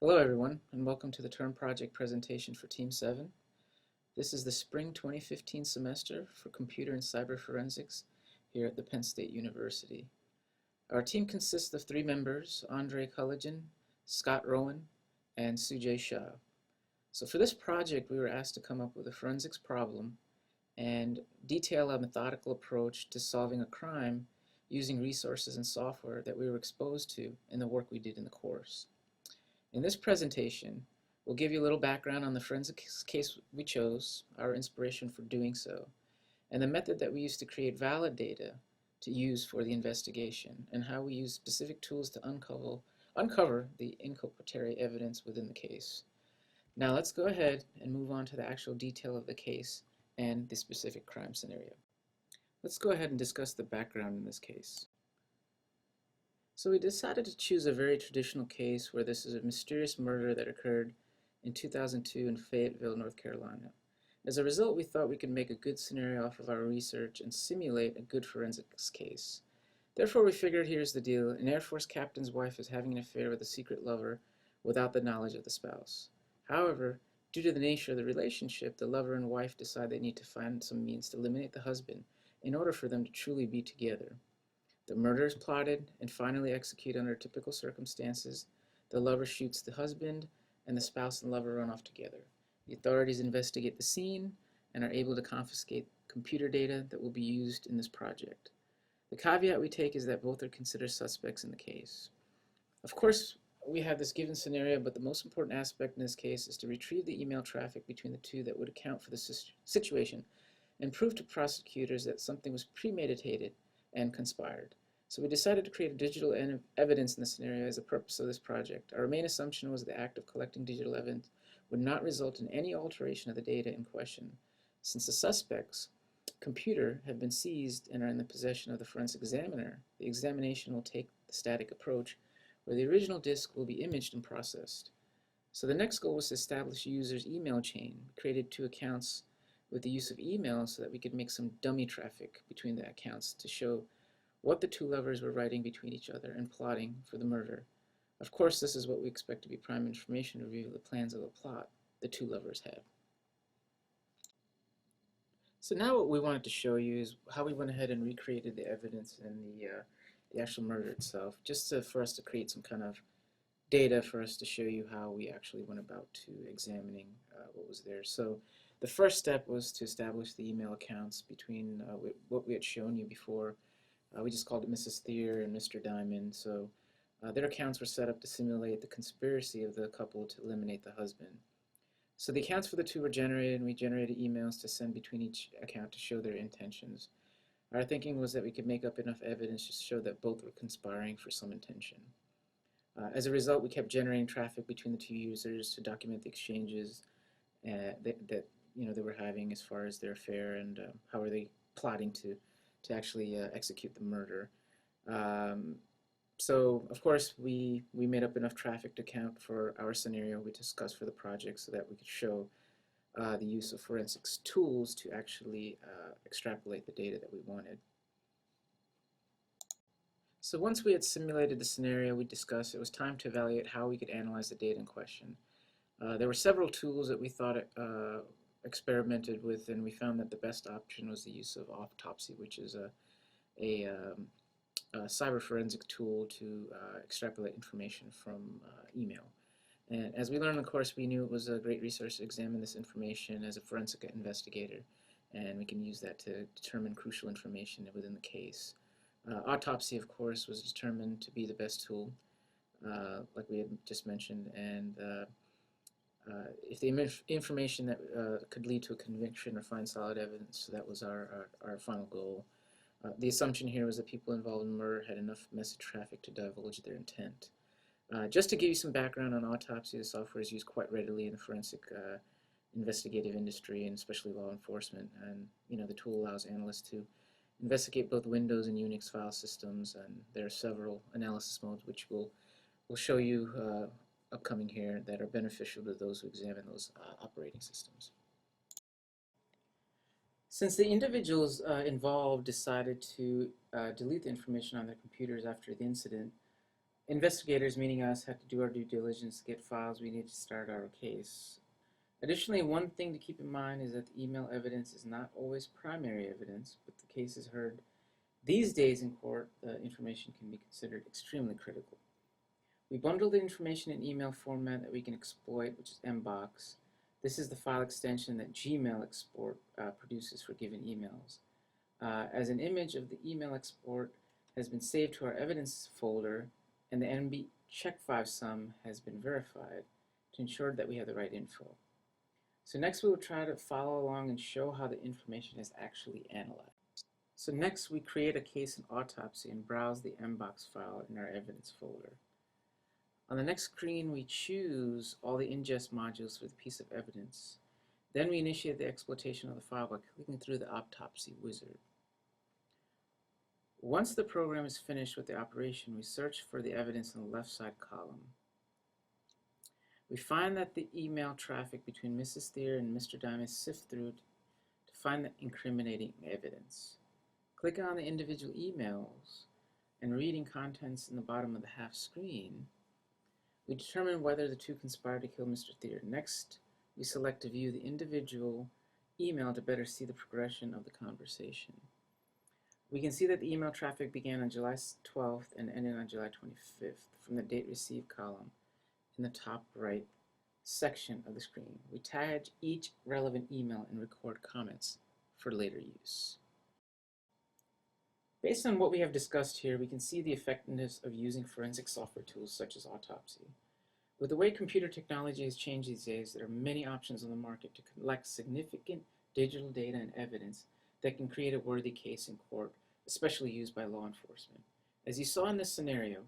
Hello everyone, and welcome to the term project presentation for Team 7. This is the spring 2015 semester for computer and cyber forensics here at the Penn State University. Our team consists of 3 members, Andre Culligan, Scott Rowan, and Sujay Shah. So for this project, we were asked to come up with a forensics problem and detail a methodical approach to solving a crime using resources and software that we were exposed to in the work we did in the course. In this presentation, we'll give you a little background on the forensics case we chose, our inspiration for doing so, and the method that we used to create valid data to use for the investigation, and how we use specific tools to uncover the inculpatory evidence within the case. Now let's go ahead and move on to the actual detail of the case and the specific crime scenario. Let's go ahead and discuss the background in this case. So we decided to choose a very traditional case where this is a mysterious murder that occurred in 2002 in Fayetteville, North Carolina. As a result, we thought we could make a good scenario off of our research and simulate a good forensics case. Therefore, we figured, here's the deal: an Air Force captain's wife is having an affair with a secret lover without the knowledge of the spouse. However, due to the nature of the relationship, the lover and wife decide they need to find some means to eliminate the husband in order for them to truly be together. The murder is plotted and finally executed under typical circumstances. The lover shoots the husband, and the spouse and lover run off together. The authorities investigate the scene and are able to confiscate computer data that will be used in this project. The caveat we take is that both are considered suspects in the case. Of course, we have this given scenario, but the most important aspect in this case is to retrieve the email traffic between the two that would account for the situation and prove to prosecutors that something was premeditated and conspired. So we decided to create digital evidence in the scenario as the purpose of this project. Our main assumption was the act of collecting digital evidence would not result in any alteration of the data in question. Since the suspect's computer have been seized and are in the possession of the forensic examiner, the examination will take the static approach, where the original disk will be imaged and processed. So the next goal was to establish a user's email chain. We created 2 accounts with the use of email so that we could make some dummy traffic between the accounts to show what the 2 lovers were writing between each other and plotting for the murder. Of course, this is what we expect to be prime information to reveal the plans of the plot the 2 lovers had. So now what we wanted to show you is how we went ahead and recreated the evidence in the actual murder itself, just for us to create some kind of data for us to show you how we actually went about to examining what was there. So the first step was to establish the email accounts between what we had shown you before. We just called it Mrs. Thier and Mr. Diamond. So their accounts were set up to simulate the conspiracy of the couple to eliminate the husband. So the accounts for the 2 were generated, and we generated emails to send between each account to show their intentions. Our thinking was that we could make up enough evidence to show that both were conspiring for some intention. As a result, we kept generating traffic between the 2 users to document the exchanges that they were having as far as their affair and how are they plotting to actually execute the murder. So of course we made up enough traffic to count for our scenario we discussed for the project so that we could show the use of forensics tools to actually extrapolate the data that we wanted. So once we had simulated the scenario we discussed, it was time to evaluate how we could analyze the data in question. There were several tools that we thought experimented with, and we found that the best option was the use of autopsy, which is a cyber forensic tool to extrapolate information from email. And as we learned in the course, we knew it was a great resource to examine this information as a forensic investigator, and we can use that to determine crucial information within the case. Autopsy, of course, was determined to be the best tool, like we had just mentioned, and if the information that could lead to a conviction or find solid evidence, so that was our final goal. The assumption here was that people involved in murder had enough message traffic to divulge their intent. Just to give you some background on autopsy, the software is used quite readily in the forensic investigative industry and especially law enforcement. And the tool allows analysts to investigate both Windows and Unix file systems, and there are several analysis modes which we'll show you upcoming here that are beneficial to those who examine those operating systems. Since the individuals involved decided to delete the information on their computers after the incident, Investigators, meaning us, had to do our due diligence to get files we need to start our case. Additionally, one thing to keep in mind is that the email evidence is not always primary evidence, but the case is heard these days in court, the information can be considered extremely critical. We bundle the information in email format that we can exploit, which is mbox. This is the file extension that Gmail produces for given emails. As an image of the email export has been saved to our evidence folder, and the NB check5sum has been verified to ensure that we have the right info. So next we will try to follow along and show how the information is actually analyzed. So next we create a case in autopsy and browse the mbox file in our evidence folder. On the next screen we choose all the ingest modules for the piece of evidence. Then we initiate the exploitation of the file by clicking through the autopsy wizard. Once the program is finished with the operation, we search for the evidence in the left side column. We find that the email traffic between Mrs. Thier and Mr. Diamond sift through to find the incriminating evidence. Clicking on the individual emails and reading contents in the bottom of the half screen, we determine whether the two conspired to kill Mr. Thier. Next, we select to view the individual email to better see the progression of the conversation. We can see that the email traffic began on July 12th and ended on July 25th from the date received column in the top right section of the screen. We tag each relevant email and record comments for later use. Based on what we have discussed here, we can see the effectiveness of using forensic software tools such as autopsy. With the way computer technology has changed these days, there are many options on the market to collect significant digital data and evidence that can create a worthy case in court, especially used by law enforcement. As you saw in this scenario,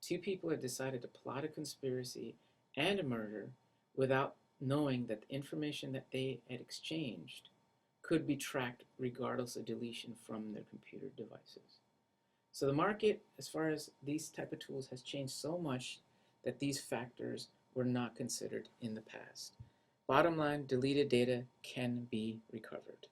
two people had decided to plot a conspiracy and a murder without knowing that the information that they had exchanged could be tracked regardless of deletion from their computer devices. So the market, as far as these type of tools, has changed so much that these factors were not considered in the past. Bottom line, deleted data can be recovered.